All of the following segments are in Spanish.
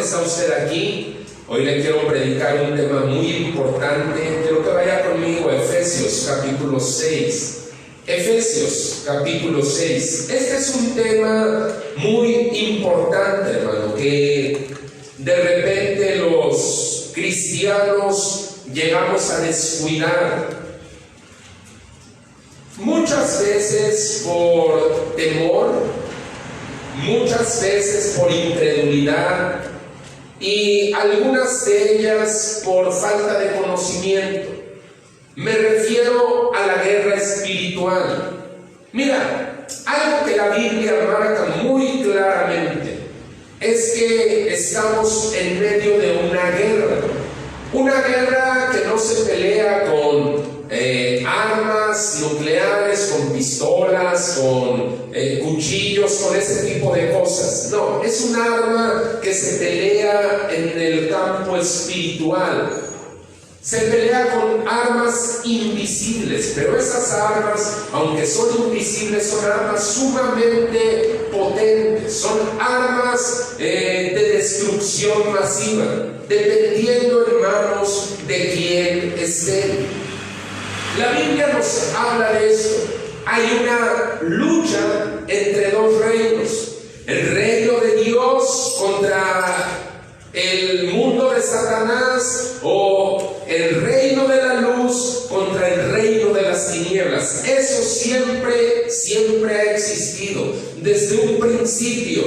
está usted aquí. Hoy le quiero predicar un tema muy importante. Quiero que vaya conmigo a Efesios capítulo 6. Efesios capítulo 6. Este es un tema muy importante, hermano, que de repente los cristianos llegamos a descuidar. Muchas veces por temor, muchas veces por incredulidad y algunas de ellas por falta de conocimiento. Me refiero a la guerra espiritual. Mira, algo que la Biblia marca muy claramente es que estamos en medio de una guerra que no se pelea con armas nucleares, con pistolas, con cuchillos, con ese tipo de cosas. No, es un arma que se pelea en el campo espiritual. Se pelea con armas invisibles, pero esas armas, aunque son invisibles, son armas sumamente potentes, son armas de destrucción masiva, dependiendo, hermanos, de quién estén. La Biblia nos habla de esto. Hay una lucha entre dos reinos: el reino de Dios contra el mundo de Satanás, o el reino de la luz contra el reino de las tinieblas. Eso siempre ha existido desde un principio.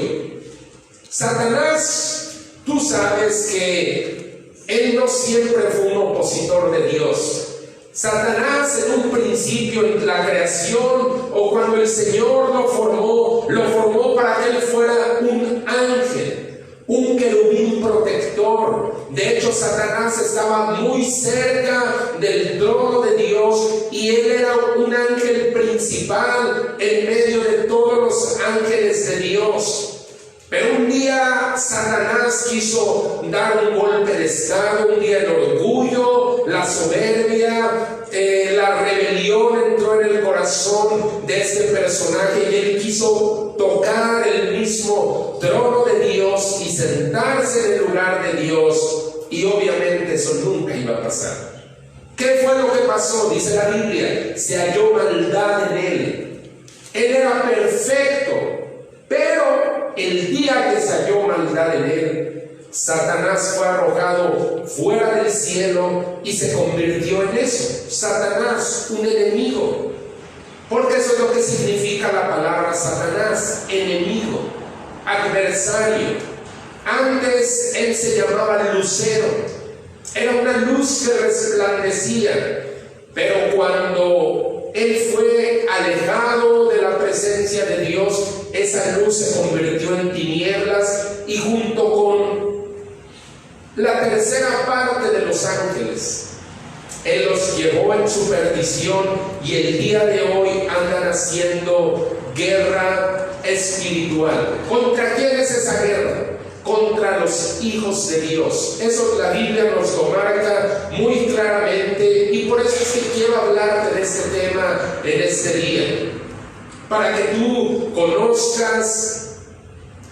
Satanás, tú sabes que él no siempre fue un opositor de Dios. Satanás en un principio, en la creación, o cuando el Señor lo formó para que él fuera un ángel, un querubín protector. De hecho, Satanás estaba muy cerca del trono de Dios y él era un ángel principal en medio de todos los ángeles de Dios. Pero un día Satanás quiso dar un golpe de estado. Un día el orgullo, la soberbia, la rebelión entró en el corazón de este personaje y él quiso tocar el mismo trono de Dios y sentarse en el lugar de Dios. Y obviamente eso nunca iba a pasar. ¿Qué fue lo que pasó? Dice la Biblia: se halló maldad en él. Él era perfecto, pero el día que se halló maldad en él, Satanás fue arrojado fuera del cielo y se convirtió en eso. Satanás, un enemigo. Porque eso es lo que significa la palabra Satanás: enemigo, adversario. Antes él se llamaba lucero, era una luz que resplandecía, pero cuando él fue alejado de la presencia de Dios, esa luz se convirtió en tinieblas, y junto con la tercera parte de los ángeles, él los llevó en su perdición, y el día de hoy andan haciendo guerra espiritual. ¿Contra quién es esa guerra? Contra los hijos de Dios. Eso la Biblia nos lo marca muy claramente, y por eso es que quiero hablarte de este tema en este día, para que tú conozcas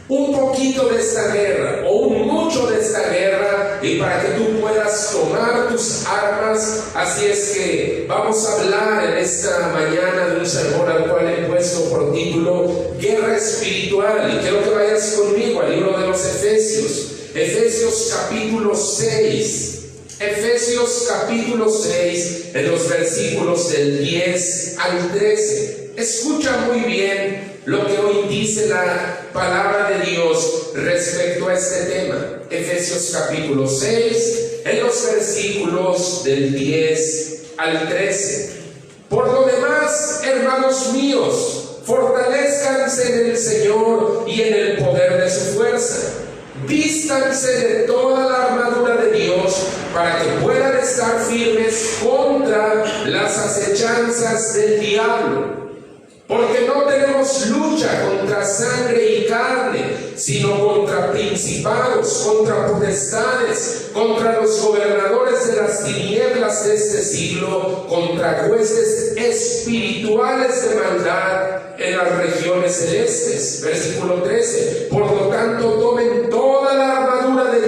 un poquito de esta guerra, o un mucho de esta guerra, y para que tú puedas tomar tus armas. Así es que vamos a hablar en esta mañana de un sermón al cual he puesto por título Guerra Espiritual, y quiero que vayas conmigo al libro de los Efesios. Efesios capítulo 6. Efesios capítulo 6, en los versículos del 10 al 13. Escucha muy bien lo que hoy dice la palabra de Dios respecto a este tema. Efesios capítulo 6, en los versículos del 10 al 13. Por lo demás, hermanos míos, fortalezcanse en el Señor y en el poder de su fuerza. Vístanse de toda la armadura de Dios para que puedan estar firmes contra las acechanzas del diablo. Porque no tenemos lucha contra sangre y carne, sino contra principados, contra potestades, contra los gobernadores de las tinieblas de este siglo, contra huestes espirituales de maldad en las regiones celestes. Versículo 13. Por lo tanto, tomen toda la armadura de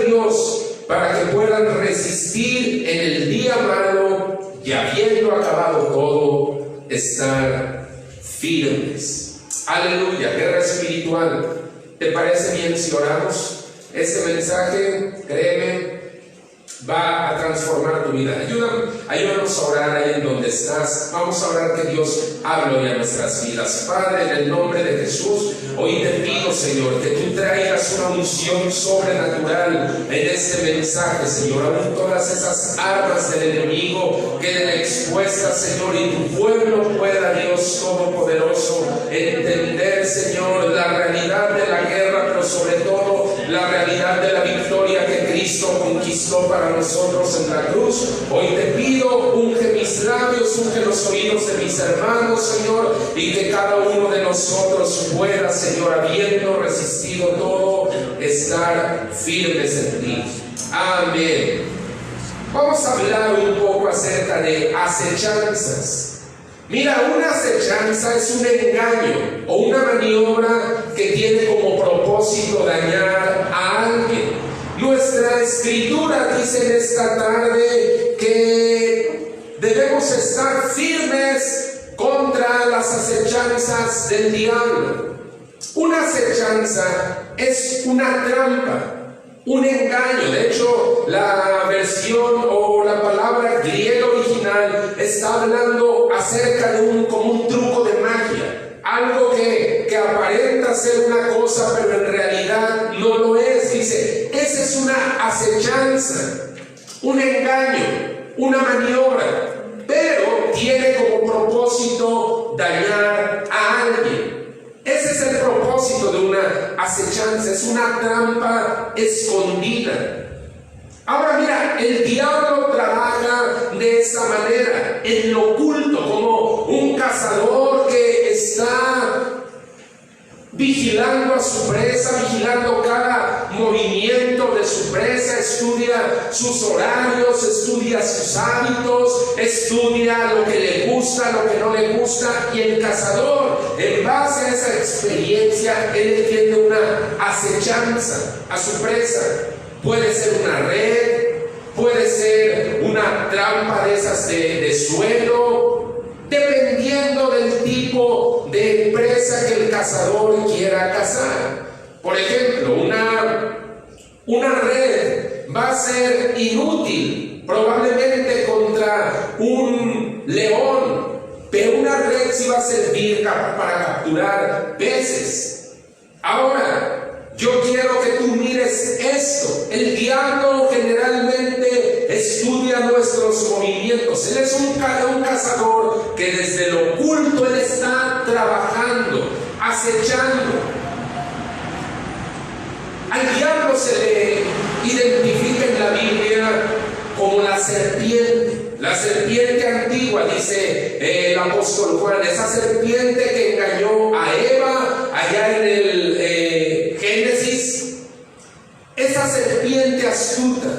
estar firmes. Aleluya, guerra espiritual. ¿Te parece bien si oramos? Este mensaje, créeme, va a transformar tu vida. Ayúdanos a orar ahí en donde estás. Vamos a orar que Dios hable hoy a nuestras vidas. Padre, en el nombre de Jesús, hoy te pido, Señor, que tú traigas una unción sobrenatural en este mensaje, Señor. Aún todas esas armas del enemigo queden expuestas, Señor, y tu pueblo pueda, Dios Todopoderoso, entender, Señor, la realidad de la guerra, pero sobre todo la realidad de la victoria que Cristo conquistó para nosotros en la cruz. Hoy te pido, unge mis labios, unge los oídos de mis hermanos, Señor, y que cada uno de nosotros pueda, Señor, habiendo resistido todo, estar firmes en ti. Amén. Vamos a hablar un poco acerca de acechanzas. Mira, una acechanza es un engaño o una maniobra que tiene como propósito dañar a alguien. Nuestra escritura dice en esta tarde que debemos estar firmes contra las acechanzas del diablo. Una acechanza es una trampa, un engaño. De hecho, la versión o la palabra griega original está hablando acerca de como un truco de magia, algo que aparenta ser una cosa, pero en realidad no lo es. Dice, esa es una acechanza, un engaño, una maniobra, pero tiene como propósito dañar a alguien. Ese es el propósito de una acechanza, es una trampa escondida. Ahora mira, el diablo trabaja de esa manera, en lo oculto, como un cazador que está vigilando a su presa, vigilando cada movimiento de su presa, estudia sus horarios, estudia sus hábitos, estudia lo que le gusta, lo que no le gusta, y el cazador, en base a esa experiencia, él tiene una acechanza a su presa. Puede ser una red, puede ser una trampa de esas de suelo, dependiendo del tipo de presa que el cazador quiera cazar. Por ejemplo, una red va a ser inútil probablemente contra un león, pero una red sí va a servir para capturar peces. Ahora, yo quiero que tú mires esto. El diablo generalmente estudia nuestros movimientos. Él es un cazador que desde lo oculto él está trabajando, acechando. Al diablo se le identifica en la Biblia como la serpiente antigua, dice el apóstol Juan, esa serpiente que engañó a Eva allá en el Génesis, esa serpiente astuta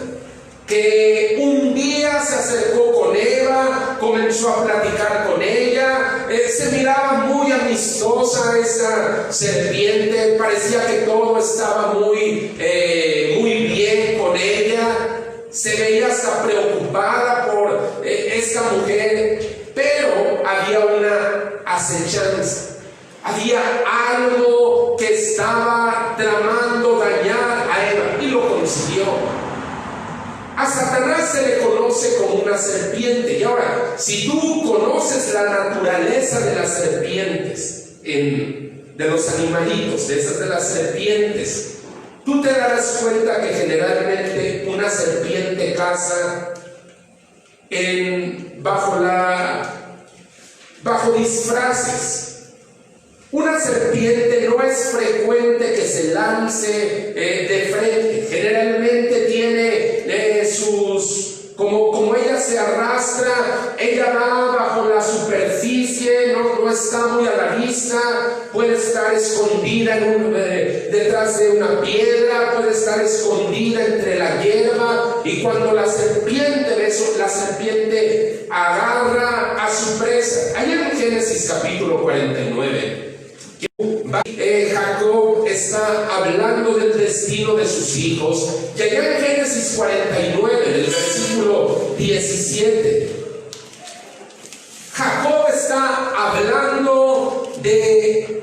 que un día se acercó con Eva, comenzó a platicar con ella, se miraba muy amistosa esa serpiente, parecía que todo estaba muy bien con ella, se veía hasta preocupada por esta mujer, pero había una acechanza, había algo que estaba tramando dañar a Eva, y lo consiguió. A Satanás se le conoce como una serpiente. Y ahora, si tú conoces la naturaleza de las serpientes, de los animalitos, de esas de las serpientes, tú te darás cuenta que generalmente una serpiente caza bajo disfraces. Una serpiente no es frecuente que se lance de frente. Generalmente tiene como ella se arrastra, ella va bajo la superficie, no está muy a la vista, puede estar escondida detrás de una piedra, puede estar escondida entre la hierba, y cuando la serpiente ve eso, la serpiente agarra a su presa. Allá en Génesis capítulo 49, Jacob está hablando del destino de sus hijos, y allá en Génesis 49, del versículo 17, Jacob está está hablando de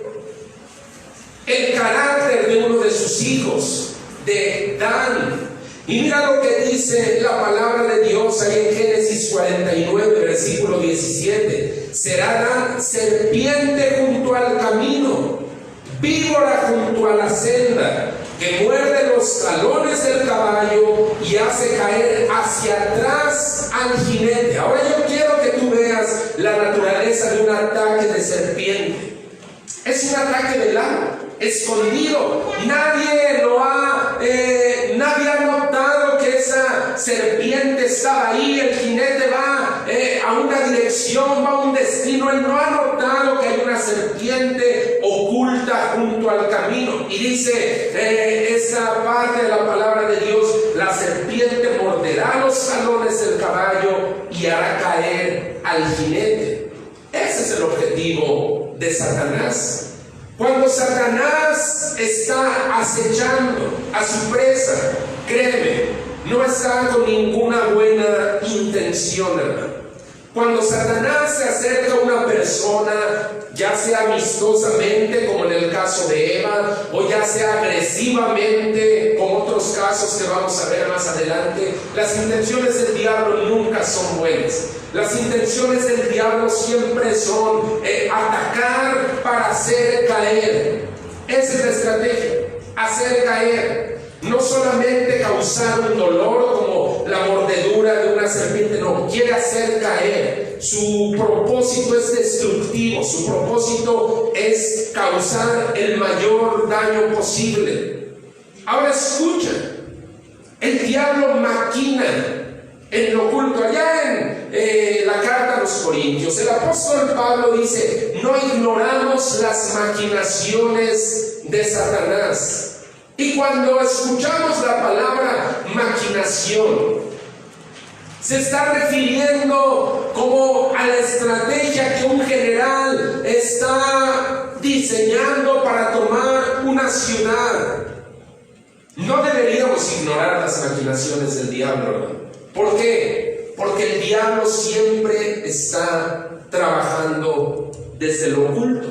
el carácter de uno de sus hijos, de Dan. Y mira lo que dice la palabra de Dios ahí en Génesis 49, versículo 17. Será Dan serpiente junto al camino, víbora junto a la senda, que muerde los talones del caballo y hace caer hacia atrás al jinete. Ahora yo quiero que tú veas la naturaleza de un ataque de serpiente. Es un ataque velado, escondido. Nadie ha notado que esa serpiente estaba ahí. El jinete va a una dirección, va a un destino. Él no ha notado que hay una serpiente oculta junto al camino. Y dice esa parte de la palabra de Dios: la serpiente morderá los talones del caballo y hará caer al jinete. Ese es el objetivo de Satanás. Cuando Satanás está acechando a su presa, créeme, no está con ninguna buena intención, hermano. Cuando Satanás se acerca a una persona, ya sea amistosamente, como en el caso de Eva, o ya sea agresivamente, como otros casos que vamos a ver más adelante, las intenciones del diablo nunca son buenas. Las intenciones del diablo siempre son atacar para hacer caer. Esa es la estrategia, hacer caer. No solamente causar un dolor como la mordedura de una serpiente, no, quiere hacer caer. Su propósito es destructivo, su propósito es causar el mayor daño posible. Ahora escucha, el diablo maquina en lo oculto. Allá en la carta a los Corintios, el apóstol Pablo dice: no ignoramos las maquinaciones de Satanás. Y cuando escuchamos la palabra maquinación, se está refiriendo como a la estrategia que un general está diseñando para tomar una ciudad. No deberíamos ignorar las maquinaciones del diablo, hermano. ¿Por qué? Porque el diablo siempre está trabajando desde lo oculto,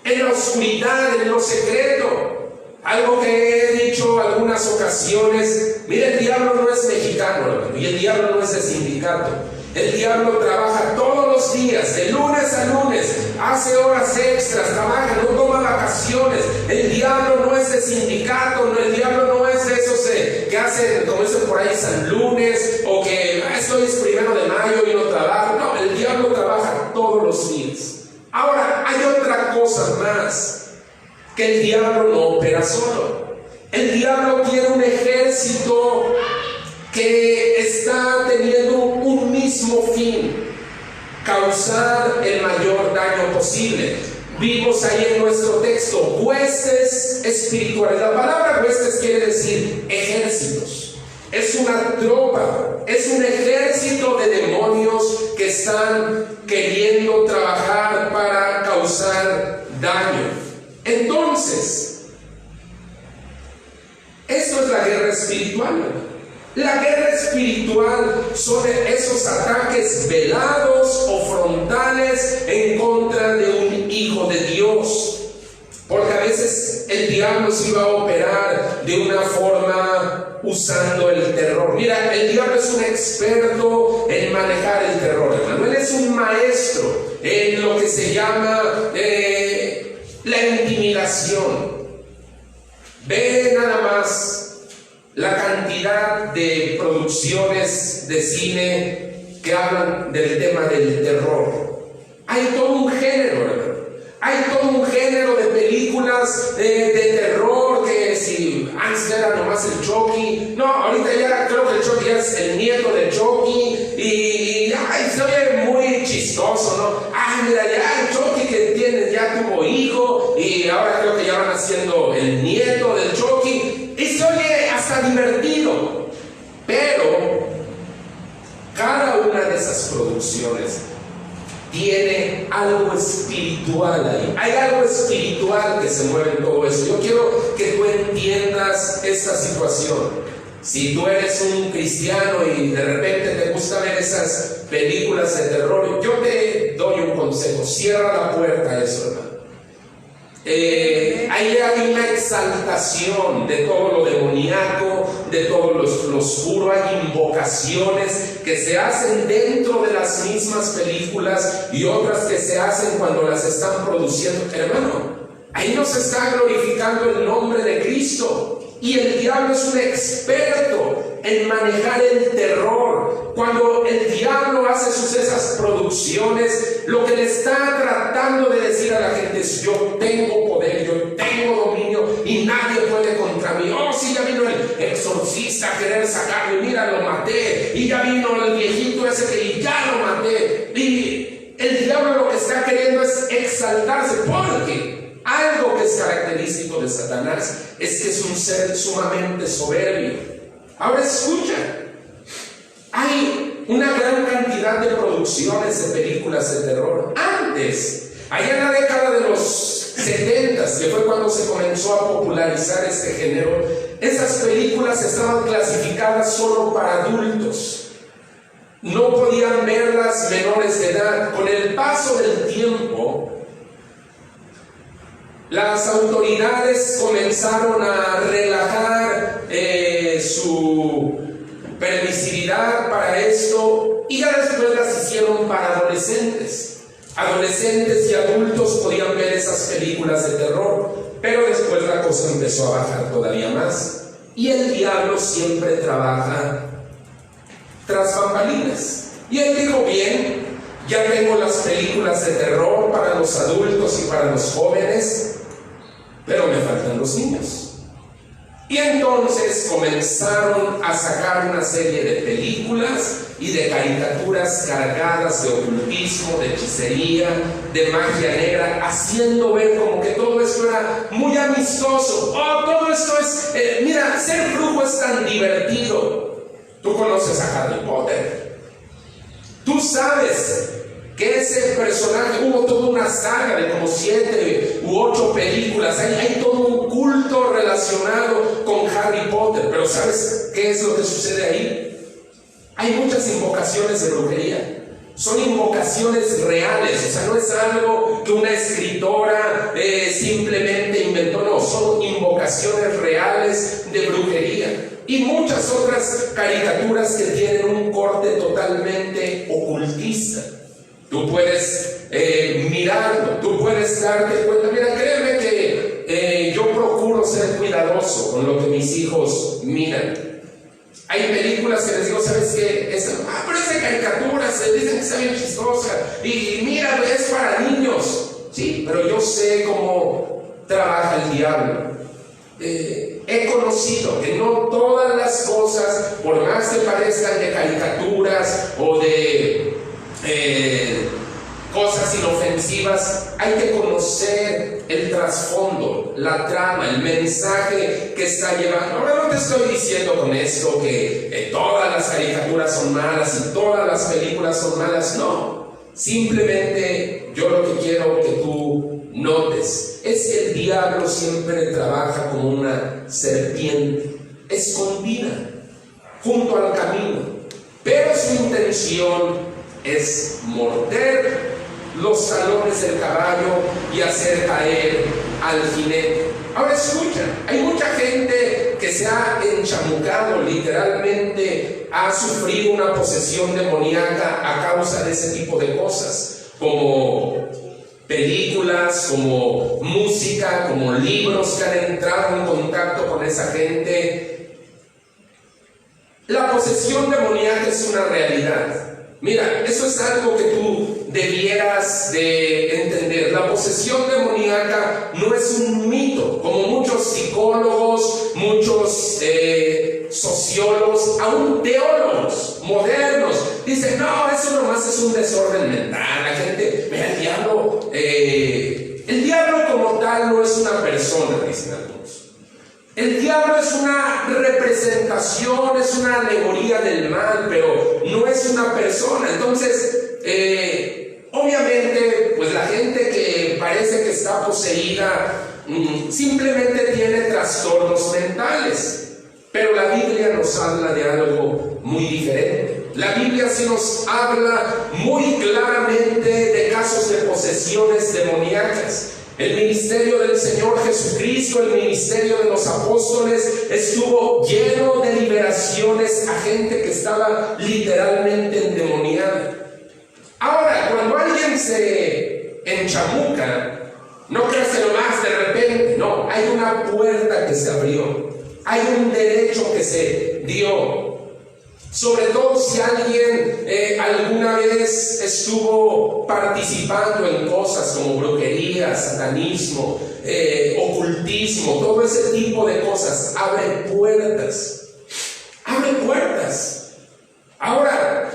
en la oscuridad, en lo secreto. Algo que he dicho algunas ocasiones: mire, el diablo no es mexicano, hermano, y el diablo no es de sindicato. El diablo trabaja todos los días, de lunes a lunes, hace horas extras, trabaja, no toma vacaciones. El diablo no es de sindicato, no, el diablo no es de esos que hacen, como dicen por ahí, San Lunes, o que estoy es 1 de mayo y no trabajo. No, el diablo trabaja todos los días. Ahora, hay otra cosa más, que el diablo no opera solo. El diablo tiene un ejército que está teniendo un mismo fin: causar el mayor daño posible. Vimos ahí en nuestro texto huestes espirituales. La palabra huestes quiere decir ejércitos. Es una tropa, es un ejército de demonios que están queriendo trabajar para causar daño. Entonces, esto es la guerra espiritual. La guerra espiritual son esos ataques velados o frontales en contra de un hijo de Dios. Porque a veces el diablo se iba a operar de una forma usando el terror. Mira, el diablo es un experto en manejar el terror, hermano. Él es un maestro en lo que se llama la intimidación. Ve nada más la cantidad de producciones de cine que hablan del tema del terror. Hay todo un género, hermano. Hay todo un género de películas de terror que si antes era nomás el Chucky, no, ahorita ya creo que el Chucky ya es el nieto de Chucky y se oye muy chistoso, ¿no? Mira, ya el Chucky que ya tuvo hijo y ahora creo que ya van haciendo el nieto del Chucky y se oye hasta divertido. Pero cada una de esas producciones tiene algo espiritual ahí. Hay algo espiritual que se mueve en todo eso. Yo quiero que tú entiendas esta situación. Si tú eres un cristiano y de repente te gusta ver esas películas de terror, yo te doy un consejo: cierra la puerta a eso, hermano. Ahí hay una exaltación de todo lo demoníaco, de todo lo oscuro. Hay invocaciones que se hacen dentro de las mismas películas y otras que se hacen cuando las están produciendo. Hermano, ahí no se está glorificando el nombre de Cristo. Y el diablo es un experto en manejar el terror. Cuando el diablo hace esas producciones, lo que le está tratando de decir a la gente es: yo tengo poder, yo tengo dominio y nadie puede contra mí. Oh, sí, ya vino el exorcista a querer sacarlo y mira, lo maté. Y ya vino el viejito ese que ya lo maté. Y el diablo lo que está queriendo es exaltarse, porque algo que es característico de Satanás es que es un ser sumamente soberbio. Ahora escucha, hay una gran cantidad de producciones de películas de terror. Antes, allá en la década de los 70, que fue cuando se comenzó a popularizar este género, esas películas estaban clasificadas solo para adultos. No podían verlas menores de edad. Con el paso del tiempo, las autoridades comenzaron a relajar su permisividad para esto, y ya después las hicieron para adolescentes. Adolescentes y adultos podían ver esas películas de terror, pero después la cosa empezó a bajar todavía más. Y el diablo siempre trabaja tras bambalinas. Y él dijo: bien, ya tengo las películas de terror para los adultos y para los jóvenes, pero me faltan los niños. Y entonces comenzaron a sacar una serie de películas y de caricaturas cargadas de ocultismo, de hechicería, de magia negra, haciendo ver como que todo esto era muy amistoso. Oh, todo esto es, mira, ser brujo es tan divertido. Tú conoces a Harry Potter. Tú sabes que ese personaje, hubo toda una saga de como 7 u 8 películas, hay todo un culto relacionado con Harry Potter. Pero ¿sabes qué es lo que sucede ahí? Hay muchas invocaciones de brujería. Son invocaciones reales, o sea, no es algo que una escritora simplemente inventó, no, son invocaciones reales de brujería. Y muchas otras caricaturas que tienen un corte totalmente ocultista. Tú puedes mirarlo, tú puedes darte cuenta. Mira, créeme que yo procuro ser cuidadoso con lo que mis hijos miran. Hay películas que les digo: ¿sabes qué? Pero es de caricaturas, se dicen que está bien chistosa. Y mira, es para niños. Sí, pero yo sé cómo trabaja el diablo. He conocido que no todas las cosas, por más que parezcan de caricaturas o de cosas inofensivas, hay que conocer el trasfondo, la trama, el mensaje que está llevando. Ahora no te estoy diciendo con esto que todas las caricaturas son malas y todas las películas son malas, no. Simplemente yo lo que quiero que tú notes es que el diablo siempre trabaja como una serpiente escondida junto al camino, pero su intención es morder los talones del caballo y hacer caer al jinete. Ahora escucha, hay mucha gente que se ha enchamucado, literalmente ha sufrido una posesión demoníaca a causa de ese tipo de cosas, como películas, como música, como libros que han entrado en contacto con esa gente. La posesión demoníaca es una realidad. Mira, eso es algo que tú debieras de entender. La posesión demoníaca no es un mito, como muchos psicólogos, muchos sociólogos, aún teólogos modernos dicen: no, eso nomás es un desorden mental. La gente, mira, el diablo como tal no es una persona, dicen algunos. El diablo es una representación, es una alegoría del mal, pero no es una persona. Entonces, obviamente, pues la gente que parece que está poseída simplemente tiene trastornos mentales. Pero la Biblia nos habla de algo muy diferente. La Biblia sí nos habla muy claramente de casos de posesiones demoníacas. El ministerio del Señor Jesucristo, el ministerio de los apóstoles, estuvo lleno de liberaciones a gente que estaba literalmente endemoniada. Ahora, cuando alguien se enchamuca, no creas que nomás de repente, no, hay una puerta que se abrió, hay un derecho que se dio. Sobre todo si alguien alguna vez estuvo participando en cosas como brujería, satanismo, ocultismo, todo ese tipo de cosas, abre puertas. Abre puertas. Ahora,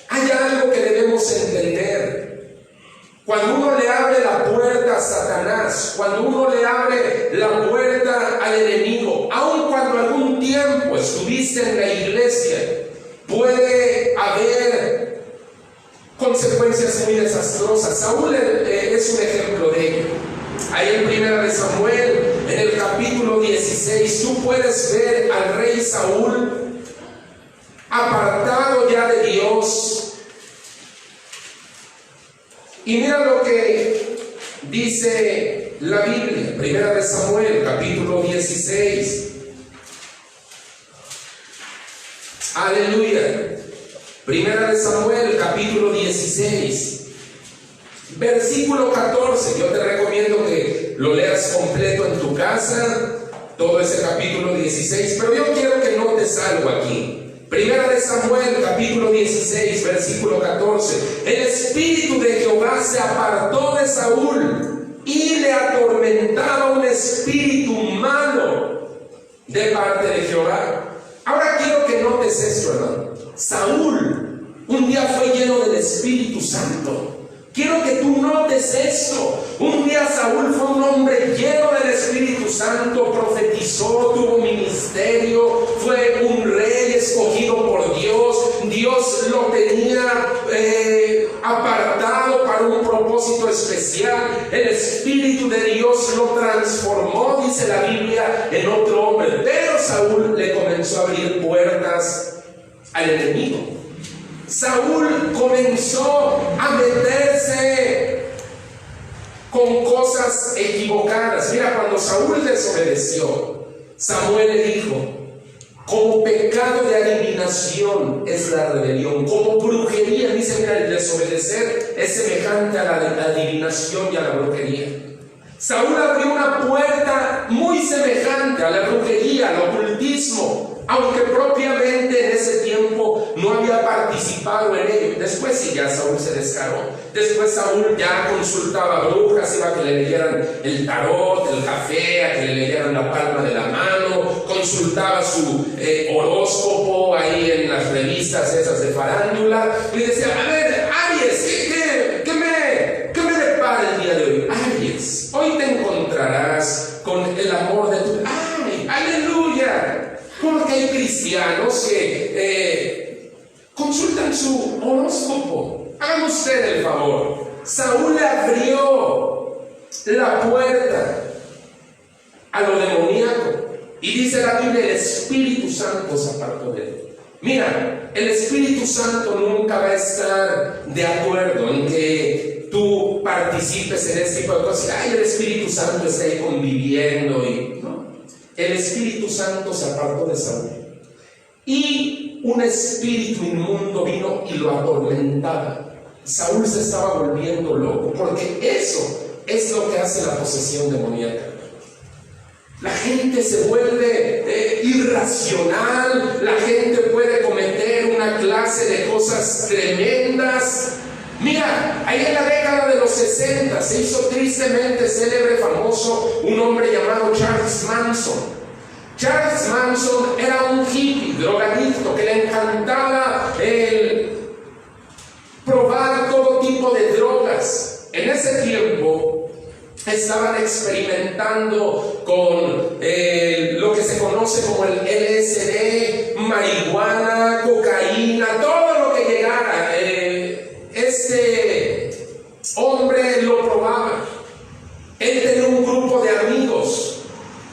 hay algo que debemos entender. Cuando uno le abre la puerta a Satanás, cuando uno le abre la puerta al enemigo, aun cuando algún tiempo estuviste en la iglesia, puede haber consecuencias muy desastrosas. Saúl es un ejemplo de ello. Ahí en 1 Samuel, en el capítulo 16, tú puedes ver al rey Saúl apartado ya de Dios. Y mira lo que dice la Biblia, 1 Samuel, capítulo 16. Aleluya. 1 Samuel, capítulo 16, versículo 14. Yo te recomiendo que lo leas completo en tu casa, todo ese capítulo 16, pero yo quiero que notes algo aquí. 1 Samuel, capítulo 16, versículo 14. El espíritu de Jehová se apartó de Saúl y le atormentaba un espíritu malo de parte de Jehová. Ahora quiero que notes esto, hermano. Saúl un día fue lleno del Espíritu Santo. Quiero que tú notes esto. Un día Saúl fue un hombre lleno del Espíritu Santo, profetizó, tuvo ministerio, fue un rey escogido por Dios. Dios lo tenía apartado para un propósito especial. El Espíritu de Dios lo transformó, dice la Biblia, en otro hombre. Pero Saúl le comenzó a abrir puertas al enemigo. Saúl comenzó a meterse con cosas equivocadas. Mira, cuando Saúl desobedeció, Samuel le dijo: como pecado de adivinación es la rebelión, como brujería. Dice, mira, el desobedecer es semejante a la adivinación y a la brujería. Saúl abrió una puerta muy semejante a la brujería, al ocultismo, aunque propiamente en ese tiempo no había participado en ello. Después sí, ya Saúl se descaró. Después Saúl ya consultaba a brujas, iba a que le leyeran el tarot, el café, a que le leyeran la palma de la mano, consultaba su horóscopo ahí en las revistas esas de farándula, y decía: a ver, Aries, ¿qué me depara el día de hoy? Aries, hoy te encontrarás con el amor de tu... ¡Ay, aleluya! Porque hay cristianos que consultan su horóscopo. Hagan usted el favor. Saúl le abrió la puerta a lo demoníaco. Y dice la Biblia: el Espíritu Santo se apartó de él. Mira, el Espíritu Santo nunca va a estar de acuerdo en que tú participes en este tipo de cosas. Ay, el Espíritu Santo está ahí conviviendo y... ¿no? El Espíritu Santo se apartó de Saúl. Y un espíritu inmundo vino y lo atormentaba. Saúl se estaba volviendo loco, porque eso es lo que hace la posesión demoníaca. La gente se vuelve irracional, la gente puede cometer una clase de cosas tremendas. Mira, ahí en la década de los 60 se hizo tristemente célebre, famoso, un hombre llamado Charles Manson. Charles Manson era un hippie, drogadicto, que le encantaba probar todo tipo de drogas. En ese tiempo estaban experimentando con lo que se conoce como el LSD, marihuana, cocaína, todo lo que llegara. Este hombre lo probaba. Él tenía un grupo de amigos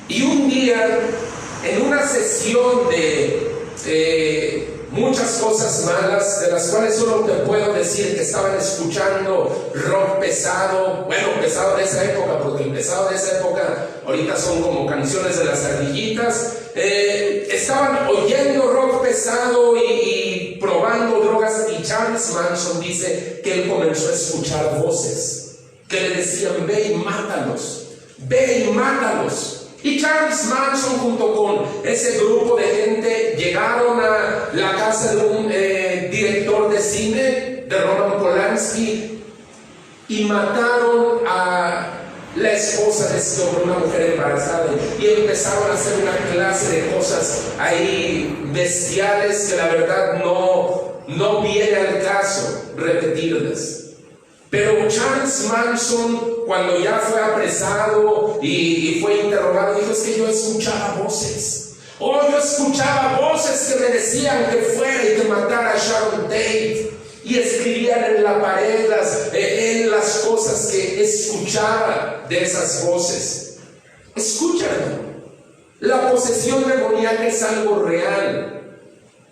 y un día, en una sesión de muchas cosas malas, de las cuales solo te puedo decir que estaban escuchando rock pesado, bueno, pesado de esa época, porque el pesado de esa época ahorita son como canciones de las ardillitas. Estaban oyendo rock pesado y probando drogas, y Charles Manson dice que él comenzó a escuchar voces que le decían: ve y mátalos, ve y mátalos. Y Charles Manson junto con ese grupo de gente llegaron a la casa de un director de cine, de Roman Polanski, y mataron a la esposa de este hombre, una mujer embarazada, y empezaron a hacer una clase de cosas ahí bestiales que la verdad no viene al caso repetirlas. Pero Charles Manson, cuando ya fue apresado y fue interrogado, dijo: es que yo escuchaba voces. Yo escuchaba voces que me decían que fuera y que matara a Sharon Tate. Y escribían en la pared las cosas que escuchaba de esas voces. Escúchalo. La posesión demoníaca es algo real.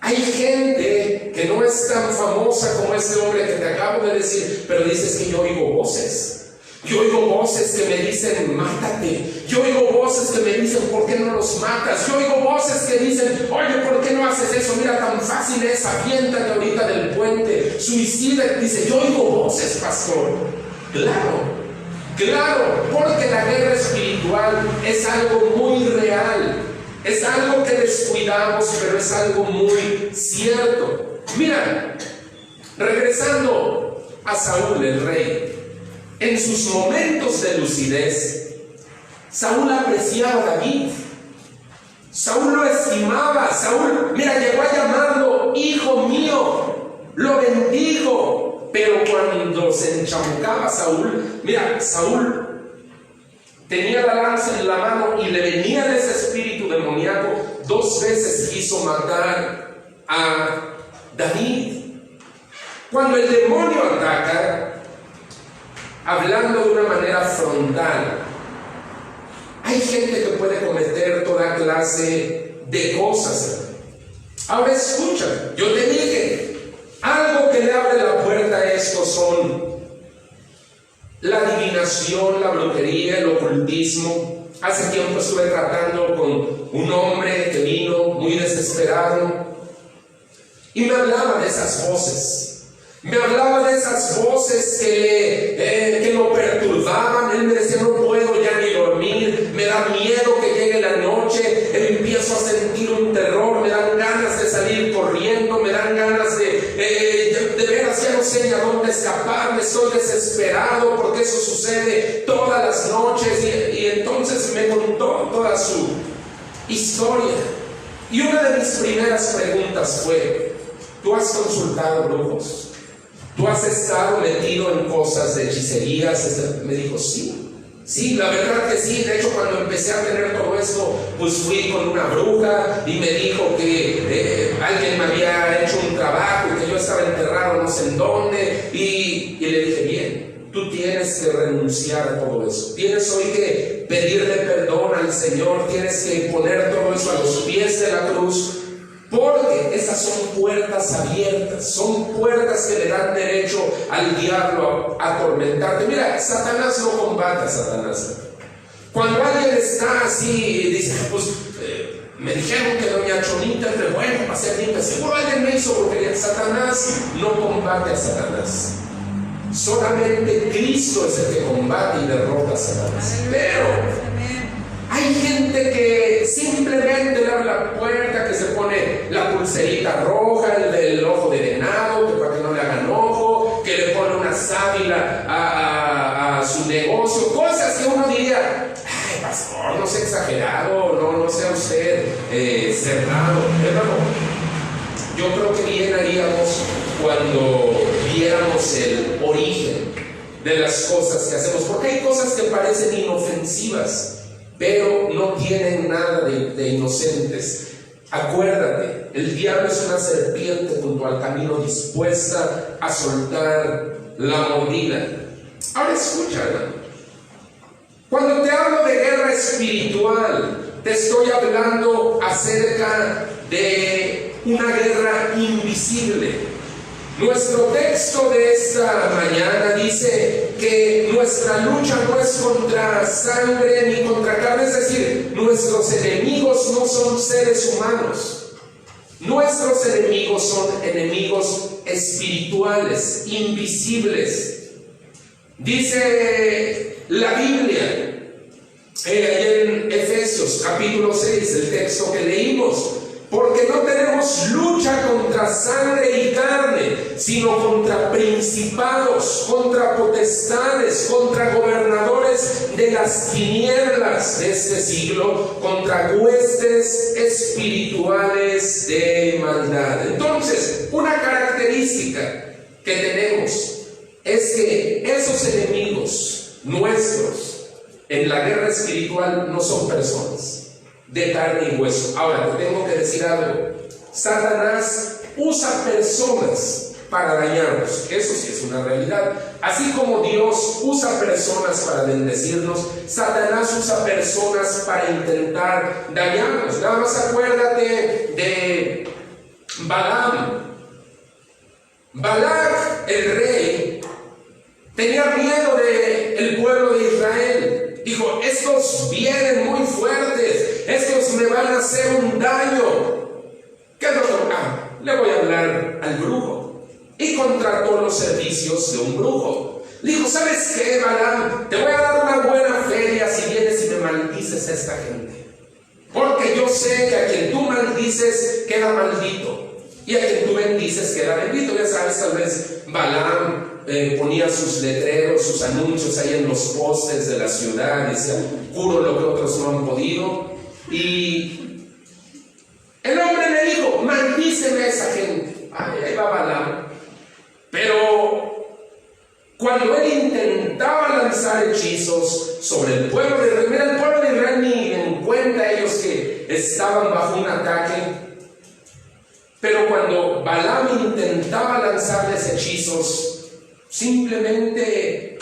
Hay gente que no es tan famosa como este hombre que te acabo de decir, pero dices que yo oigo voces. Yo oigo voces que me dicen: mátate. Yo oigo voces que me dicen: ¿por qué no los matas? Yo oigo voces que dicen: oye, ¿por qué no haces eso? Mira, tan fácil es, aviéntate ahorita del puente, suicida. Dice: yo oigo voces, pastor. Claro, porque la guerra espiritual es algo muy real. Es algo que descuidamos, pero es algo muy cierto. Mira, regresando a Saúl el rey, en sus momentos de lucidez, Saúl apreciaba a David. Saúl lo estimaba. Saúl, mira, llegó a llamarlo hijo mío, lo bendijo. Pero cuando se enchamucaba Saúl, mira, Saúl tenía la lanza en la mano y le venía ese espíritu demoníaco. 2 veces quiso matar a David. Cuando el demonio ataca, hablando de una manera frontal, hay gente que puede cometer toda clase de cosas. Ahora escucha, yo te dije, algo que le abre la puerta a esto son la adivinación, la brujería, el ocultismo. Hace tiempo estuve tratando con un hombre que vino muy desesperado y me hablaba de esas voces. Me hablaba de esas voces que lo perturbaban. Él me decía: no puedo ya ni dormir, me da miedo que llegue la noche, empiezo a sentir un terror, me dan ganas de salir corriendo, me dan ganas de veras ya no sé ni a dónde escapar, me estoy desesperado porque eso sucede todas las noches. Y entonces me contó toda su historia. Y una de mis primeras preguntas fue: ¿tú has consultado brujos? ¿Tú has estado metido en cosas de hechicerías? Me dijo: sí, la verdad que sí. De hecho, cuando empecé a tener todo esto, pues fui con una bruja y me dijo que alguien me había hecho un trabajo y que yo estaba enterrado no sé en dónde. Y le dije: bien, tú tienes que renunciar a todo eso. Tienes hoy que pedirle perdón al Señor. Tienes que poner todo eso a los pies de la cruz. Porque esas son puertas abiertas, son puertas que le dan derecho al diablo a atormentarte. Mira, Satanás no combate a Satanás. Cuando alguien está así y dice: pues me dijeron que doña Chonita es re buena para ser limpia, seguro alguien me hizo brujería. Satanás no combate a Satanás. Solamente Cristo es el que combate y derrota a Satanás. Pero hay gente que simplemente le abre la puerta, que se pone la pulserita roja, el ojo de venado, que para que no le hagan ojo, que le pone una sábila a su negocio, cosas que uno diría: ay, pastor, no sea exagerado, no sea usted cerrado. Hermano, yo creo que bien haríamos cuando viéramos el origen de las cosas que hacemos, porque hay cosas que parecen inofensivas, pero no tienen nada de inocentes. Acuérdate, el diablo es una serpiente junto al camino, dispuesta a soltar la mordida. Ahora escucha, hermano. Cuando te hablo de guerra espiritual, te estoy hablando acerca de una guerra invisible. Nuestro texto de esta mañana dice que nuestra lucha no es contra sangre ni contra carne, es decir, nuestros enemigos no son seres humanos. Nuestros enemigos son enemigos espirituales, invisibles. Dice la Biblia, en Efesios capítulo 6, el texto que leímos, porque no tenemos lucha contra sangre y carne, sino contra principados, contra potestades, contra gobernadores de las tinieblas de este siglo, contra huestes espirituales de maldad. Entonces, una característica que tenemos es que esos enemigos nuestros en la guerra espiritual no son personas de carne y hueso. Ahora, te tengo que decir algo. Satanás usa personas para dañarnos. Eso sí es una realidad. Así como Dios usa personas para bendecirnos, Satanás usa personas para intentar dañarnos. Nada más acuérdate de Balaam. Balac, el rey, tenía miedo del pueblo de Israel. Dijo, estos vienen muy fuertes, estos me van a hacer un daño. ¿Qué es lo que le voy a hablar al brujo? Y contrató los servicios de un brujo. Le dijo, ¿sabes qué, Balaam? Te voy a dar una buena feria si vienes y me maldices a esta gente. Porque yo sé que a quien tú maldices queda maldito, y a quien tú bendices queda bendito. Ya sabes, tal vez Balaam ponía sus letreros, sus anuncios ahí en los postes de la ciudad, decía, curo lo que otros no han podido. Y el hombre le dijo, maldíceme a esa gente. Ahí va Balaam. Pero cuando él intentaba lanzar hechizos sobre el pueblo de Israel, mira, el pueblo de Israel ni en cuenta ellos que estaban bajo un ataque. Pero cuando Balaam intentaba lanzarles hechizos, simplemente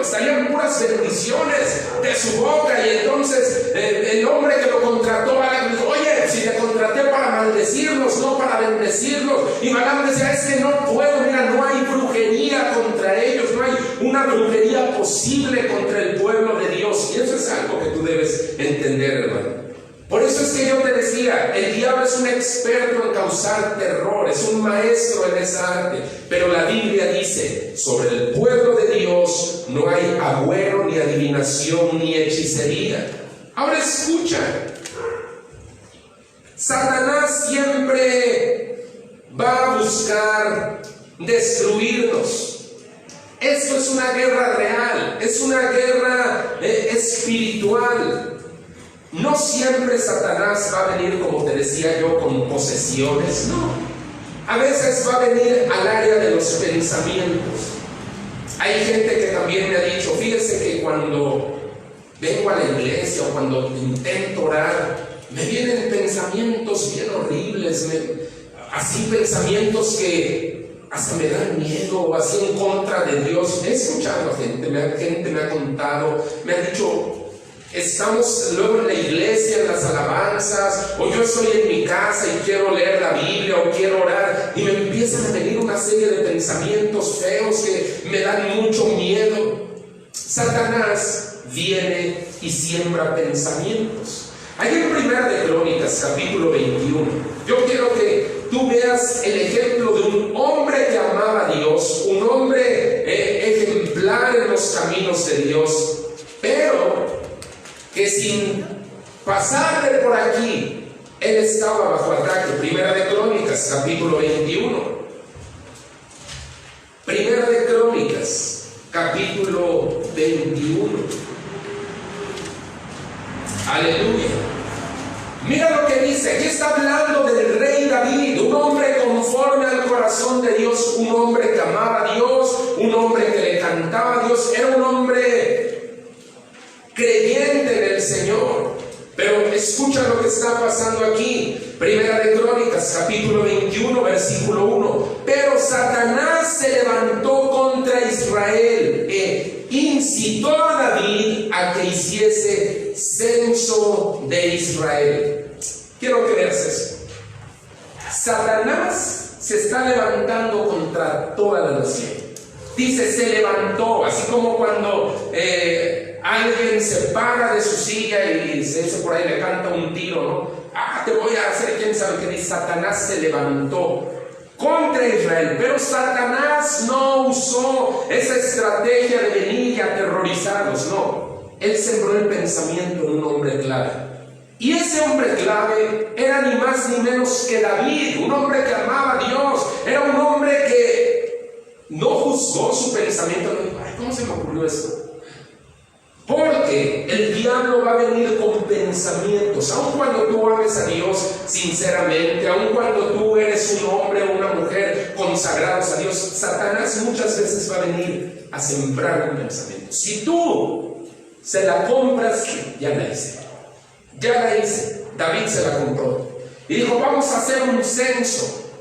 salían puras bendiciones de su boca. Y entonces el hombre que lo contrató, Balaam, dijo, oye, si te contraté para maldecirlos, no para bendecirlos. Y Balaam decía, es que no puedo, mira, no hay brujería contra ellos, no hay una brujería posible contra el pueblo de Dios. Y eso es algo que tú debes entender, hermano. Por eso es que yo te decía, el diablo es un experto en causar terror, es un maestro en esa arte, pero la Biblia dice, sobre el pueblo de Dios no hay agüero, ni adivinación, ni hechicería. Ahora escucha, Satanás siempre va a buscar destruirnos. Esto es una guerra real, es una guerra espiritual. No siempre Satanás va a venir, como te decía yo, con posesiones, no. A veces va a venir al área de los pensamientos. Hay gente que también me ha dicho, fíjese que cuando vengo a la iglesia o cuando intento orar, me vienen pensamientos bien horribles, así pensamientos que hasta me dan miedo, o así en contra de Dios. He escuchado a gente me ha contado, me ha dicho, estamos luego en la iglesia, en las alabanzas, o yo estoy en mi casa y quiero leer la Biblia o quiero orar, y me empiezan a venir una serie de pensamientos feos que me dan mucho miedo. Satanás viene y siembra pensamientos. Ahí en Primera de Crónicas, capítulo 21, yo quiero que tú veas el ejemplo de un hombre que amaba a Dios, un hombre ejemplar en los caminos de Dios, pero que sin pasarle por aquí, él estaba bajo ataque. Primera de Crónicas, capítulo 21. Primera de Crónicas, capítulo 21. Aleluya. Mira lo que dice. Aquí está hablando del rey David, un hombre conforme al corazón de Dios, un hombre que amaba a Dios, un hombre que le cantaba a Dios, era un hombre creyente en el Señor. Pero escucha lo que está pasando aquí. Primera de Crónicas, capítulo 21, versículo 1. Pero Satanás se levantó contra Israel e incitó a David a que hiciese censo de Israel. Quiero que veas eso. Satanás se está levantando contra toda la nación. Dice, se levantó, así como cuando alguien se para de su silla y se dice por ahí, le canta un tiro, ¿no? Te voy a hacer, quién sabe qué dice. Satanás se levantó contra Israel, pero Satanás no usó esa estrategia de venir y aterrorizarlos, no. Él sembró el pensamiento en un hombre clave. Y ese hombre clave era ni más ni menos que David, un hombre que amaba a Dios, era un hombre que no juzgó su pensamiento, no dijo, ay, ¿cómo se me ocurrió esto? Porque el diablo va a venir con pensamientos, aun cuando tú ames a Dios sinceramente, aun cuando tú eres un hombre o una mujer consagrados a Dios, Satanás muchas veces va a venir a sembrar un pensamiento. Si tú se la compras, ya la hice. David se la compró y dijo, vamos a hacer un censo.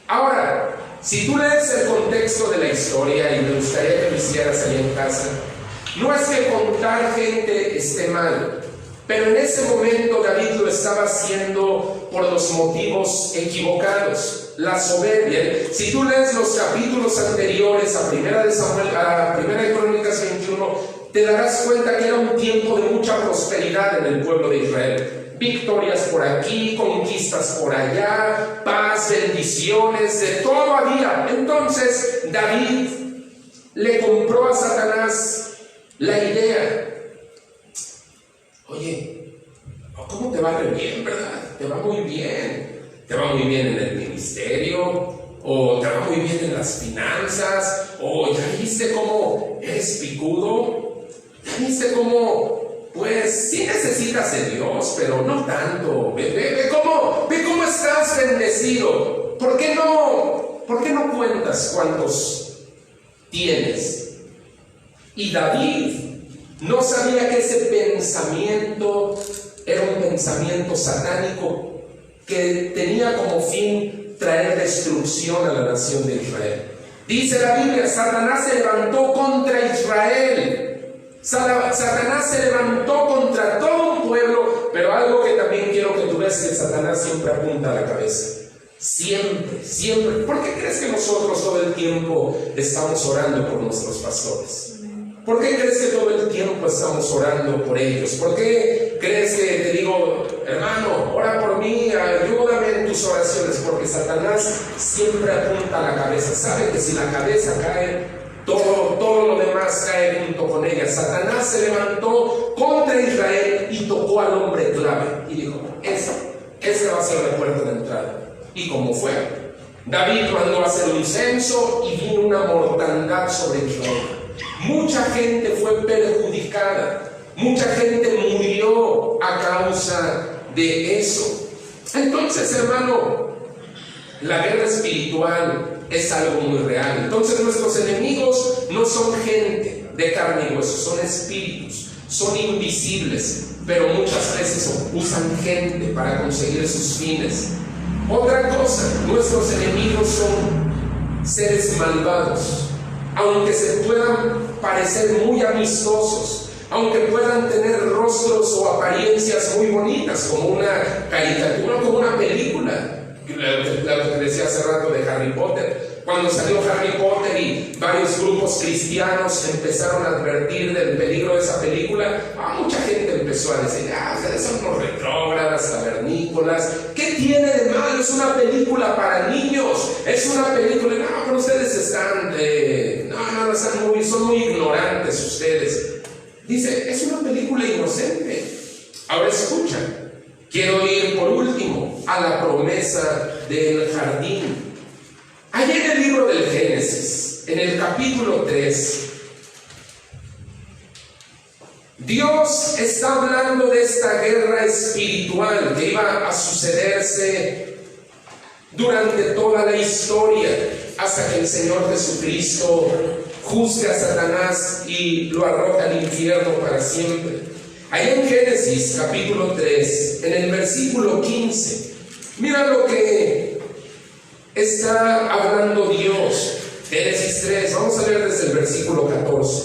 Ahora, si tú lees el contexto de la historia, y me gustaría que lo hicieras ahí en casa, no es que contar gente esté mal, pero en ese momento David lo estaba haciendo por los motivos equivocados, la soberbia. Si tú lees los capítulos anteriores a Primera de Samuel, a Primera de Crónicas 21, te darás cuenta que era un tiempo de mucha prosperidad en el pueblo de Israel. Victorias por aquí, conquistas por allá, paz, bendiciones, de todo había. Entonces David le compró a Satanás la idea. Oye, ¿cómo te va re bien, verdad? Te va muy bien. Te va muy bien en el ministerio, o te va muy bien en las finanzas, o ya viste cómo eres picudo, ya viste cómo, pues sí necesitas de Dios, pero no tanto. Ve cómo estás bendecido. ¿Por qué no cuentas cuántos tienes? Y David no sabía que ese pensamiento era un pensamiento satánico que tenía como fin traer destrucción a la nación de Israel. Dice la Biblia, Satanás se levantó contra Israel. Satanás se levantó contra todo un pueblo, pero algo que también quiero que tú veas, que Satanás siempre apunta a la cabeza. Siempre. ¿Por qué crees que nosotros todo el tiempo estamos orando por nuestros pastores? ¿Por qué crees que todo el tiempo estamos orando por ellos? ¿Por qué crees que te digo, hermano, ora por mí, ayúdame en tus oraciones? Porque Satanás siempre apunta a la cabeza. Sabe que si la cabeza cae, todo lo demás cae junto con ella. Satanás se levantó contra Israel y tocó al hombre clave y dijo, ese va a ser la puerta de entrada. Y como fue, David mandó a hacer un censo y vino una mortandad sobre Israel. Mucha gente fue perjudicada, mucha gente murió a causa de eso. Entonces, hermano, la guerra espiritual es algo muy real. Entonces nuestros enemigos no son gente de carne y hueso, son espíritus, son invisibles, pero muchas veces usan gente para conseguir sus fines. Otra cosa, nuestros enemigos son seres malvados. Aunque se puedan parecer muy amistosos, aunque puedan tener rostros o apariencias muy bonitas, como una caricatura, como una película, lo que decía hace rato de Harry Potter. Cuando salió Harry Potter y varios grupos cristianos empezaron a advertir del peligro de esa película, mucha gente empezó a decir, ustedes son unos retrógradas, cavernícolas, ¿qué tiene de malo? Es una película para niños, es una película, pero ustedes están son muy ignorantes ustedes. Dice, es una película inocente. Ahora escucha, quiero ir por último a la promesa del jardín. Allá en el libro del Génesis, en el capítulo 3, Dios está hablando de esta guerra espiritual que iba a sucederse durante toda la historia, hasta que el Señor Jesucristo juzga a Satanás y lo arroja al infierno para siempre. Allá en Génesis capítulo 3, en el versículo 15, mira lo que está hablando Dios. Génesis 3, vamos a ver desde el versículo 14.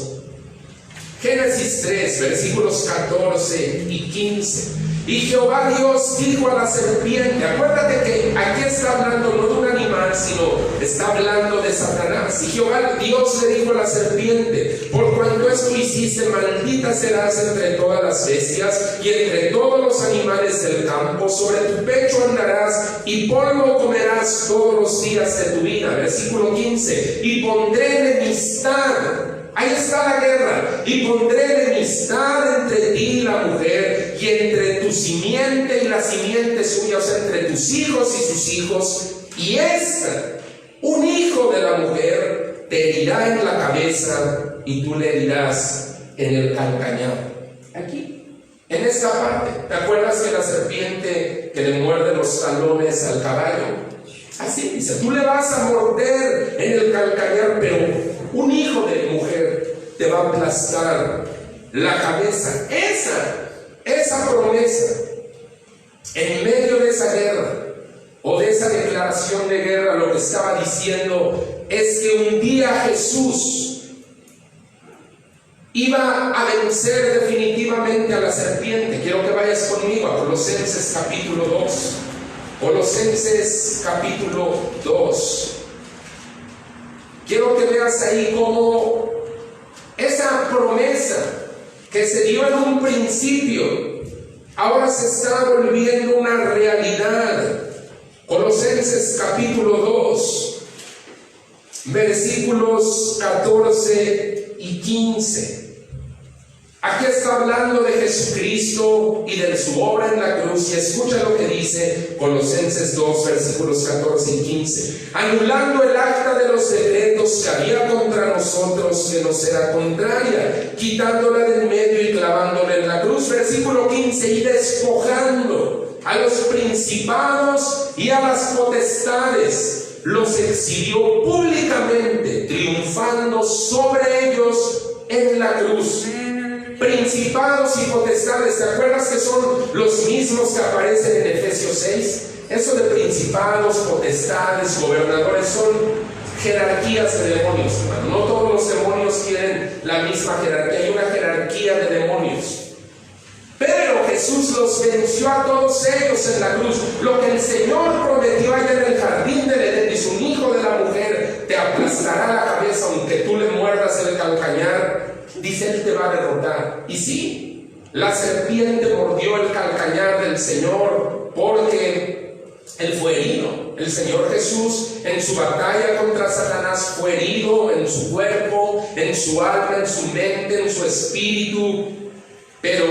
Génesis Génesis 3, versículos 14 y 15. Y Jehová Dios dijo a la serpiente, acuérdate que aquí está hablando no de un animal, sino está hablando de Satanás. Y Jehová Dios le dijo a la serpiente, por cuanto esto hiciste, maldita serás entre todas las bestias y entre todos los animales del campo, sobre tu pecho andarás y polvo comerás todos los días de tu vida. Versículo 15, y pondré enemistad. Ahí está la guerra. Y pondré enemistad entre ti y la mujer, y entre tu simiente y la simiente suya, o sea, entre tus hijos y sus hijos. Y un hijo de la mujer, te herirá en la cabeza y tú le herirás en el calcañar. Aquí, en esta parte, ¿te acuerdas que la serpiente que le muerde los talones al caballo? Así dice, tú le vas a morder en el calcañar, pero un hijo de mujer te va a aplastar la cabeza. Esa promesa, en medio de esa guerra, o de esa declaración de guerra, lo que estaba diciendo es que un día Jesús iba a vencer definitivamente a la serpiente. Quiero que vayas conmigo a Colosenses capítulo 2. Colosenses capítulo 2. Quiero que veas ahí cómo esa promesa que se dio en un principio ahora se está volviendo una realidad. Colosenses capítulo 2, versículos 14 y 15. Aquí está hablando de Jesucristo y de su obra en la cruz, y escucha lo que dice Colosenses 2, versículos 14 y 15. Anulando el acta de los decretos que había contra nosotros, que nos era contraria, quitándola del medio y clavándola en la cruz. Versículo 15, y despojando a los principados y a las potestades, los exhibió públicamente, triunfando sobre ellos en la cruz. Principados y potestades, ¿te acuerdas que son los mismos que aparecen en Efesios 6? Eso de principados, potestades, gobernadores son jerarquías de demonios, hermano. No todos los demonios tienen la misma jerarquía, hay una jerarquía de demonios. Pero Jesús los venció a todos ellos en la cruz. Lo que el Señor prometió allá en el jardín del Edén, dice, un hijo de la mujer te aplastará la cabeza, aunque tú le muerdas el calcañar. Dice, él te va a derrotar. Y sí, la serpiente mordió el calcañar del Señor porque él fue herido. El Señor Jesús en su batalla contra Satanás fue herido en su cuerpo, en su alma, en su mente, en su espíritu. Pero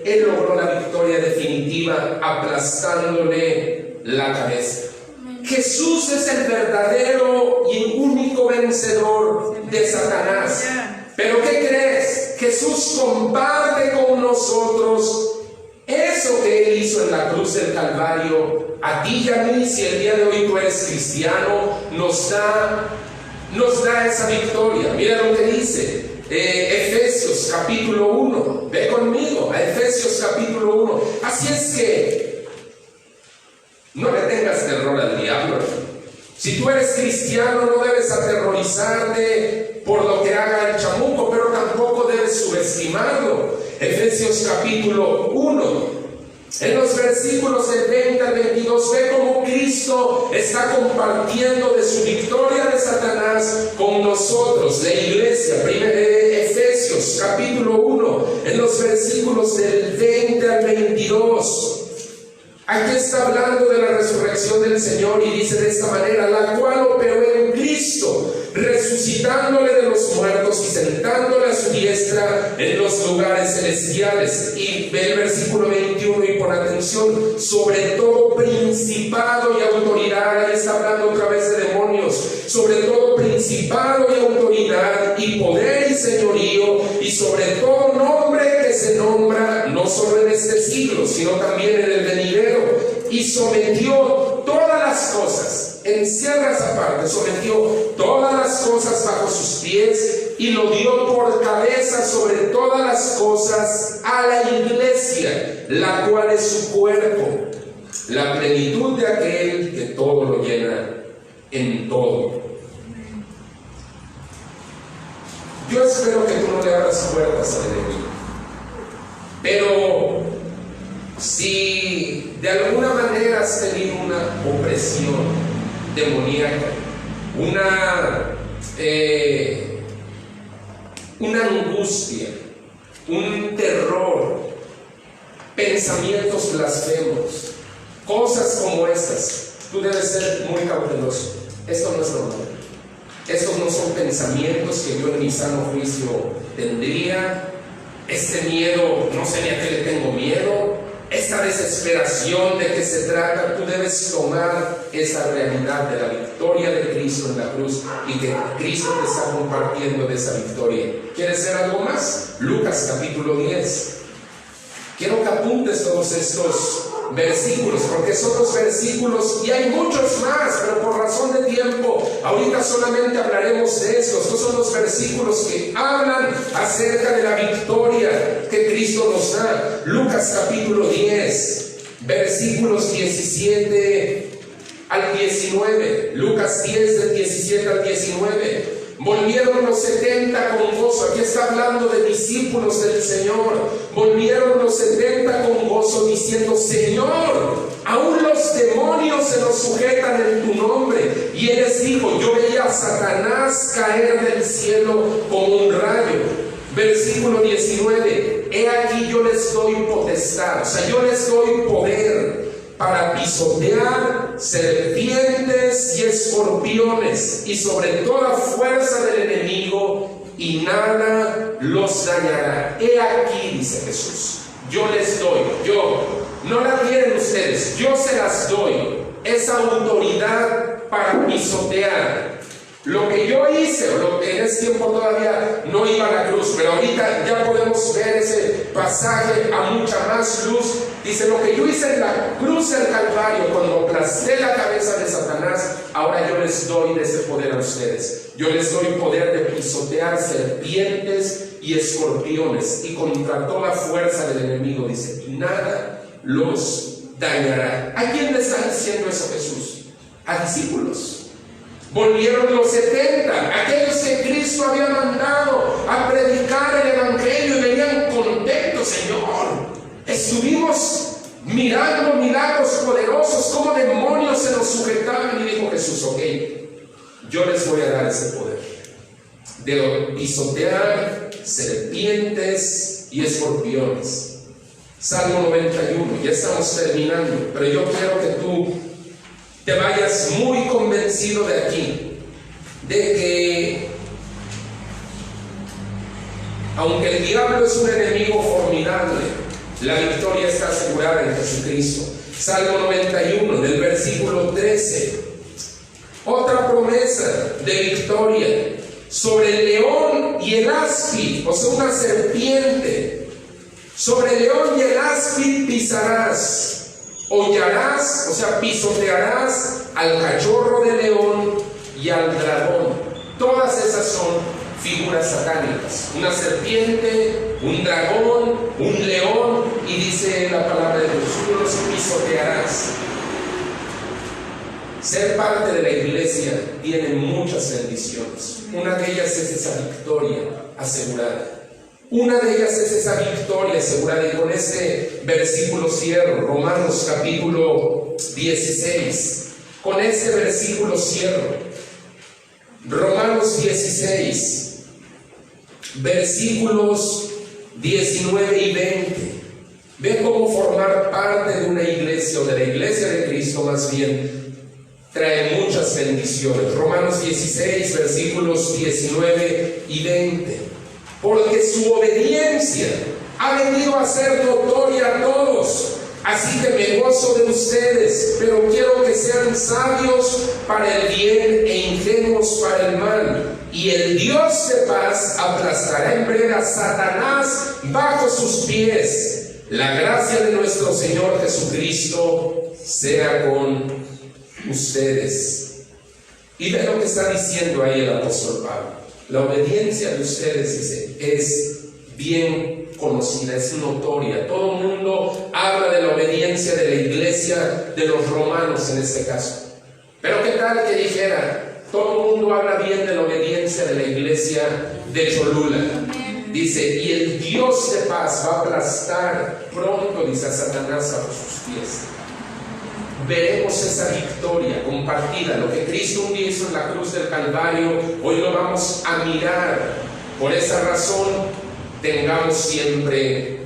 él logró la victoria definitiva aplastándole la cabeza. Jesús es el verdadero y único vencedor de Satanás. Pero ¿qué crees? Jesús comparte con nosotros eso que Él hizo en la cruz del Calvario. A ti y a mí, si el día de hoy tú eres cristiano, nos da esa victoria. Mira lo que dice Efesios capítulo 1. Ve conmigo a Efesios capítulo 1. Así es que no le tengas terror al diablo. Si tú eres cristiano, no debes aterrorizarte por lo que haga el chamuco, pero tampoco debes subestimarlo. Efesios capítulo 1, en los versículos del 20 al 22, ve cómo Cristo está compartiendo de su victoria de Satanás con nosotros, la iglesia. Efesios capítulo 1, en los versículos del 20 al 22. Aquí está hablando de la resurrección del Señor y dice de esta manera, la cual operó en Cristo, resucitándole de los muertos y sentándole a su diestra en los lugares celestiales. Y ve el versículo 21 y pon atención, sobre todo principado y autoridad. Ahí está hablando otra vez de demonios. Sobre todo principado y autoridad y poder y señorío, y sobre todo nombre que se nombra no solo en este siglo, sino también en el venidero. Y sometió todas las cosas, encierra esa parte, sometió todas las cosas bajo sus pies y lo dio por cabeza sobre todas las cosas a la iglesia, la cual es su cuerpo, la plenitud de aquel que todo lo llena en todo. Yo espero que tú no le abras puertas al enemigo. Pero si de alguna manera has tenido una opresión demoníaca, una angustia, un terror, pensamientos blasfemos, cosas como estas, tú debes ser muy cauteloso. Esto no es normal. Estos no son pensamientos que yo en mi sano juicio tendría. Este miedo, no sé ni a qué le tengo miedo. Esta desesperación, ¿de qué se trata? Tú debes tomar esa realidad de la victoria de Cristo en la cruz y que Cristo te está compartiendo de esa victoria. ¿Quieres ser algo más? Lucas capítulo 10. Quiero que apuntes todos estos versículos, porque son los versículos, y hay muchos más, pero por razón de tiempo, ahorita solamente hablaremos de estos. Estos son los versículos que hablan acerca de la victoria que Cristo nos da. Lucas capítulo 10, versículos 17 al 19. Lucas 10, del 17 al 19. Volvieron los 70 con gozo. Aquí está hablando de discípulos del Señor. Volvieron los 70 con gozo diciendo: Señor, aún los demonios se nos sujetan en tu nombre. Y él les dijo: yo veía a Satanás caer del cielo como un rayo. Versículo 19: he aquí yo les doy potestad, o sea, yo les doy poder para pisotear serpientes y escorpiones y sobre toda fuerza del enemigo, y nada los dañará. He aquí, dice Jesús, yo les doy, no la quieren ustedes, yo se las doy, esa autoridad para pisotear. Lo que yo hice, o lo que en ese tiempo todavía no iba a la cruz, pero ahorita ya podemos ver ese pasaje a mucha más luz. Dice: lo que yo hice en la cruz del Calvario, cuando aplasté la cabeza de Satanás, ahora yo les doy de ese poder a ustedes. Yo les doy poder de pisotear serpientes y escorpiones y contra toda fuerza del enemigo, dice, y nada los dañará. ¿A quién le está diciendo eso Jesús? A discípulos. Volvieron los 70, aquellos que Cristo había mandado a predicar el Evangelio, y venían contentos: Señor, estuvimos mirando milagros poderosos, como demonios se nos sujetaban. Y dijo Jesús: ok, yo les voy a dar ese poder de pisotear serpientes y escorpiones. Salmo 91, ya estamos terminando, pero yo quiero que tú te vayas muy convencido de aquí, de que aunque el diablo es un enemigo formidable, la victoria está asegurada en Jesucristo. Salmo 91, del versículo 13. Otra promesa de victoria: sobre el león y el áspid, o sea, una serpiente, sobre el león y el áspid pisarás. Hollarás, o sea, pisotearás al cachorro de león y al dragón. Todas esas son figuras satánicas: una serpiente, un dragón, un león, y dice la palabra de Dios: tú los pisotearás. Ser parte de la iglesia tiene muchas bendiciones. Una de ellas es esa victoria asegurada. Una de ellas es esa victoria asegurada, y con este versículo cierro, Romanos capítulo 16. Con este versículo cierro, Romanos 16, versículos 19 y 20. Ve cómo formar parte de una iglesia, o de la iglesia de Cristo más bien, trae muchas bendiciones. Romanos 16, versículos 19 y 20. Porque su obediencia ha venido a ser notoria a todos. Así que me gozo de ustedes, pero quiero que sean sabios para el bien e ingenuos para el mal. Y el Dios de paz aplastará en breve a Satanás bajo sus pies. La gracia de nuestro Señor Jesucristo sea con ustedes. Y ve lo que está diciendo ahí el apóstol Pablo. La obediencia de ustedes, dice, es bien conocida, es notoria. Todo el mundo habla de la obediencia de la iglesia de los romanos en este caso. Pero qué tal que dijera: todo el mundo habla bien de la obediencia de la iglesia de Cholula. dice, y el Dios de paz va a aplastar pronto, dice, a Satanás bajo sus pies. Veremos esa victoria compartida. Lo que Cristo un día hizo en la cruz del Calvario, hoy lo vamos a mirar. Por esa razón, tengamos siempre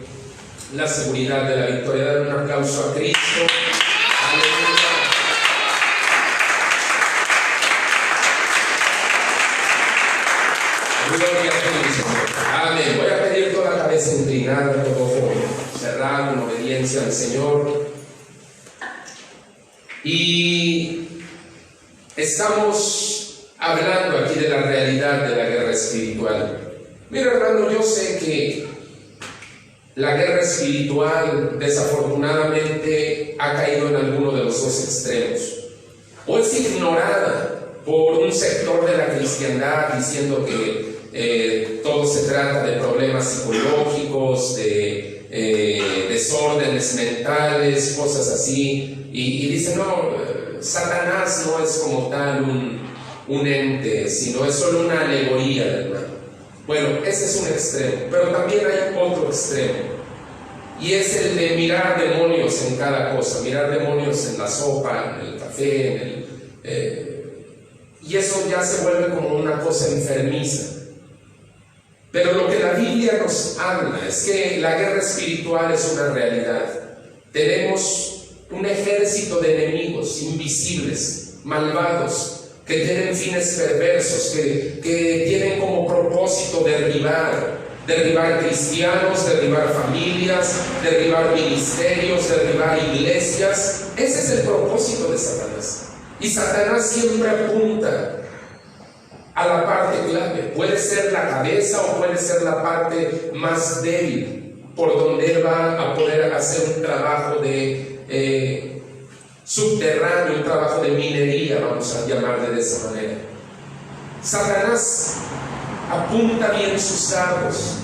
la seguridad de la victoria. Dar un aplauso a Cristo. Aleluya. Gloria a ti, Señor. Amén. Voy a pedir toda la cabeza inclinada, todo ojo cerrado, en obediencia al Señor. Y estamos hablando aquí de la realidad de la guerra espiritual. Mira, hermano, yo sé que la guerra espiritual desafortunadamente ha caído en alguno de los dos extremos, o es ignorada por un sector de la cristiandad diciendo que todo se trata de problemas psicológicos, de desórdenes mentales, cosas así, y dicen, no, Satanás no es como tal un ente, sino es solo una alegoría, hermano. Bueno, ese es un extremo, pero también hay otro extremo, y es el de mirar demonios en cada cosa, mirar demonios en la sopa, en el café, y eso ya se vuelve como una cosa enfermiza. Pero lo que la Biblia nos habla es que la guerra espiritual es una realidad. Tenemos un ejército de enemigos invisibles, malvados, que tienen fines perversos, que tienen como propósito derribar cristianos, derribar familias, derribar ministerios, derribar iglesias. Ese es el propósito de Satanás. Y Satanás siempre apunta a la parte clave. Puede ser la cabeza o puede ser la parte más débil, por donde él va a poder hacer un trabajo de subterráneo, un trabajo de minería, vamos a llamarle de esa manera. Satanás apunta bien sus dardos,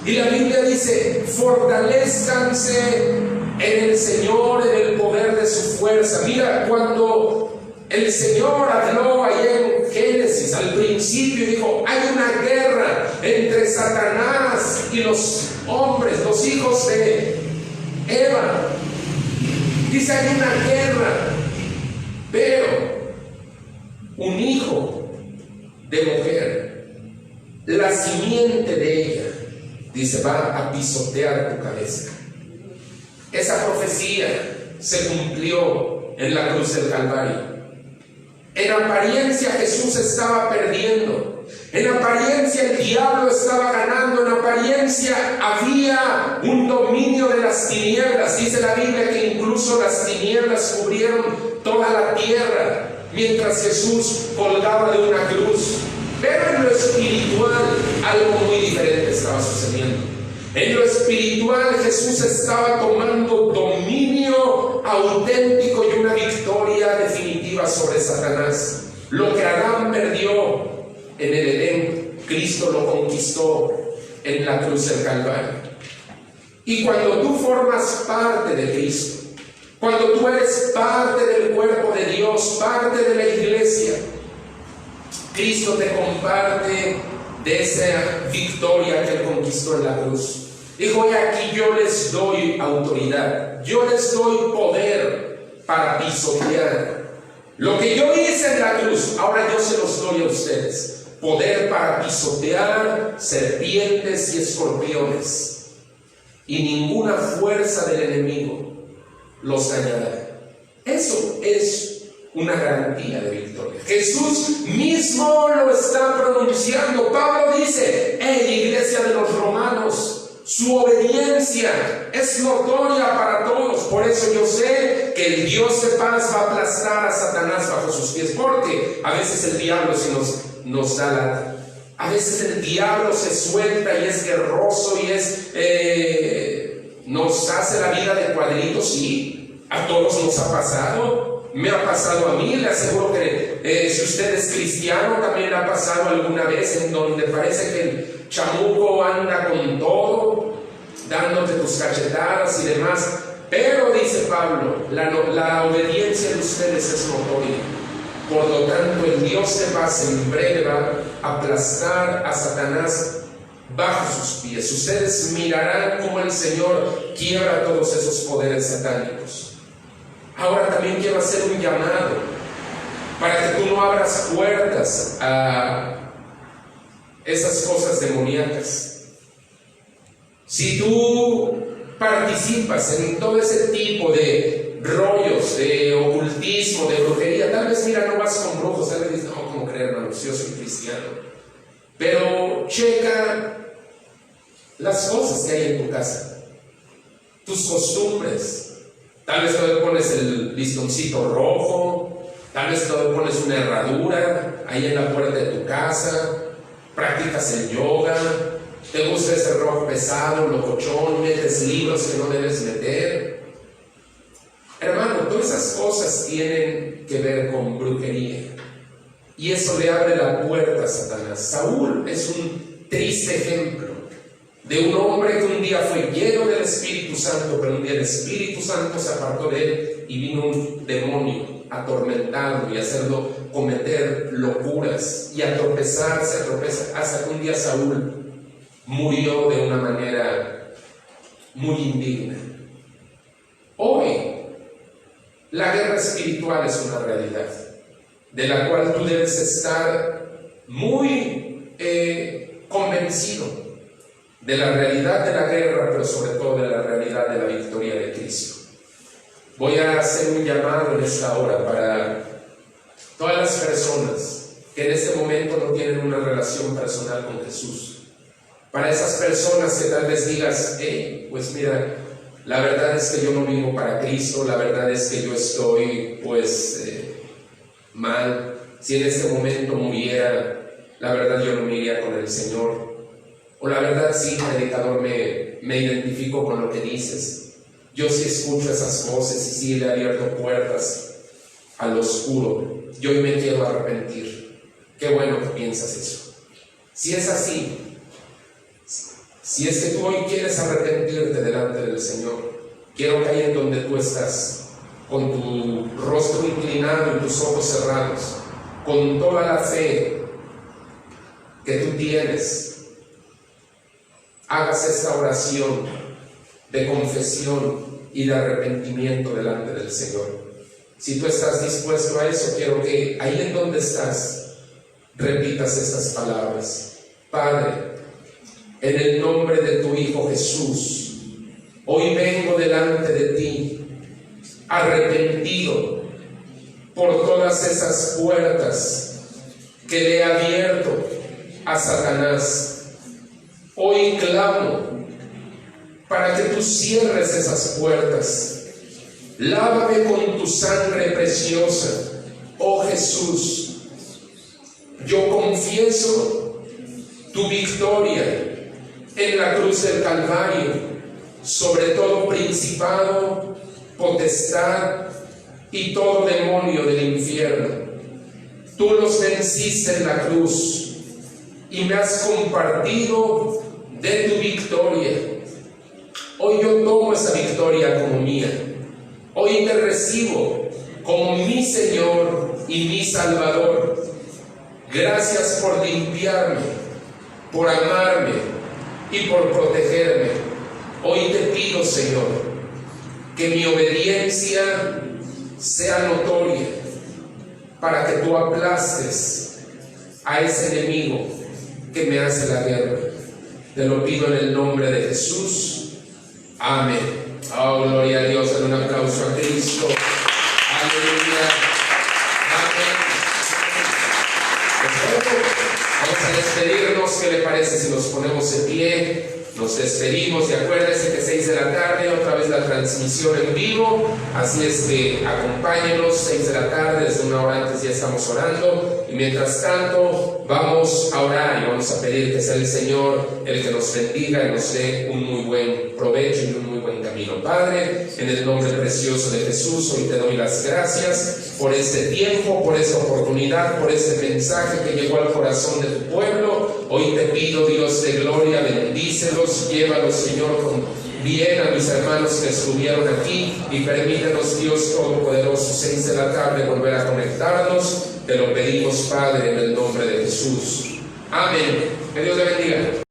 y la Biblia dice, fortalezcanse en el Señor, en el poder de su fuerza. Mira, cuando el Señor habló allá en Génesis, al principio dijo, hay una guerra entre Satanás y los hombres, los hijos de Eva. Dice, hay una guerra, pero un hijo de mujer, la simiente de ella, dice, va a pisotear tu cabeza. Esa profecía se cumplió en la cruz del Calvario. En apariencia Jesús estaba perdiendo, en apariencia el diablo estaba ganando, en apariencia había un dominio de las tinieblas. Dice la Biblia que incluso las tinieblas cubrieron toda la tierra mientras Jesús colgaba de una cruz. Pero en lo espiritual algo muy diferente estaba sucediendo. En lo espiritual Jesús estaba tomando dominio auténtico y una victoria definitiva sobre Satanás. Lo que Adán perdió en el Edén, Cristo lo conquistó en la cruz del Calvario. Y cuando tú formas parte de Cristo, cuando tú eres parte del cuerpo de Dios, parte de la iglesia, Cristo te comparte de esa victoria que Él conquistó en la cruz. Dijo, y aquí yo les doy autoridad, yo les doy poder para pisotear. Lo que yo hice en la cruz, ahora yo se los doy a ustedes. Poder para pisotear serpientes y escorpiones, y ninguna fuerza del enemigo los dañará. Eso es una garantía de victoria. Jesús mismo lo está pronunciando. Pablo dice, iglesia de los romanos, su obediencia es notoria para todos. Por eso yo sé que el Dios de paz va a aplastar a Satanás bajo sus pies, porque a veces el diablo nos da a veces el diablo se suelta y es guerroso y nos hace la vida de cuadritos. Sí, a todos nos ha pasado. Me ha pasado a mí, le aseguro que si usted es cristiano también le ha pasado alguna vez en donde parece que el chamuco anda con todo, dándote tus cachetadas y demás. Pero dice Pablo, la obediencia de ustedes es notoria. Por lo tanto, el Dios de paz en breve va a aplastar a Satanás bajo sus pies. Ustedes mirarán cómo el Señor quiebra todos esos poderes satánicos. Ahora también quiero hacer un llamado para que tú no abras puertas a esas cosas demoníacas. Si tú participas en todo ese tipo de rollos, de ocultismo, de brujería, tal vez, mira, no vas con brujos, tal vez dices, no, ¿cómo creer, hermano? Yo soy cristiano. Pero checa las cosas que hay en tu casa, tus costumbres. Tal vez todavía pones el listoncito rojo, tal vez todavía pones una herradura ahí en la puerta de tu casa, practicas el yoga, te gusta ese rock pesado, locochón, metes libros que no debes meter. Hermano, todas esas cosas tienen que ver con brujería. Y eso le abre la puerta a Satanás. Saúl es un triste ejemplo de un hombre que un día fue lleno del Espíritu Santo, pero un día el Espíritu Santo se apartó de él y vino un demonio a atormentarlo y a hacerlo cometer locuras y a tropezarse, hasta que un día Saúl murió de una manera muy indigna. Hoy, la guerra espiritual es una realidad, de la cual tú debes estar muy convencido de la realidad de la guerra, pero sobre todo de la realidad de la victoria de Cristo. Voy a hacer un llamado en esta hora para todas las personas que en este momento no tienen una relación personal con Jesús. Para esas personas que tal vez digas, pues mira, la verdad es que yo no vivo para Cristo, la verdad es que yo estoy mal. Si en este momento muriera, la verdad yo no me iría con el Señor. O la verdad sí, predicador, me identifico con lo que dices. Yo sí escucho esas voces y sí le he abierto puertas al oscuro. Yo me quiero arrepentir. Qué bueno que piensas eso. Si es así, si es que tú hoy quieres arrepentirte delante del Señor, quiero que ahí en donde tú estás, con tu rostro inclinado y tus ojos cerrados, con toda la fe que tú tienes, hagas esta oración de confesión y de arrepentimiento delante del Señor. Si tú estás dispuesto a eso, quiero que ahí en donde estás, repitas estas palabras. Padre, en el nombre de tu Hijo Jesús, hoy vengo delante de ti, arrepentido por todas esas puertas que le he abierto a Satanás. Hoy clamo para que tú cierres esas puertas. Lávame con tu sangre preciosa, oh Jesús. Yo confieso tu victoria en la cruz del Calvario sobre todo principado, potestad y todo demonio del infierno. Tú los venciste en la cruz y me has compartido de tu victoria. Hoy yo tomo esa victoria como mía. Hoy te recibo como mi Señor y mi Salvador. Gracias por limpiarme, por amarme y por protegerme. Hoy te pido, Señor, que mi obediencia sea notoria para que tú aplastes a ese enemigo que me hace la guerra. Te lo pido en el nombre de Jesús. Amén. Oh, gloria a Dios. En un aplauso a Cristo. Aleluya. Amén. Vamos a despedirnos. ¿Qué le parece si nos ponemos de pie? Nos despedimos y acuérdense que 6 de la tarde, otra vez la transmisión en vivo, así es que acompáñenos, 6 de la tarde, desde una hora antes ya estamos orando, y mientras tanto vamos a orar y vamos a pedir que sea el Señor el que nos bendiga y nos dé un muy buen provecho y un muy buen camino. Padre, en el nombre precioso de Jesús, hoy te doy las gracias por este tiempo, por esta oportunidad, por este mensaje que llegó al corazón de tu pueblo. Hoy te pido, Dios de gloria, bendícelos, llévalos, Señor, con bien a mis hermanos que estuvieron aquí y permítanos, Dios Todopoderoso, 6 de la tarde volver a conectarnos. Te lo pedimos, Padre, en el nombre de Jesús. Amén. Que Dios te bendiga.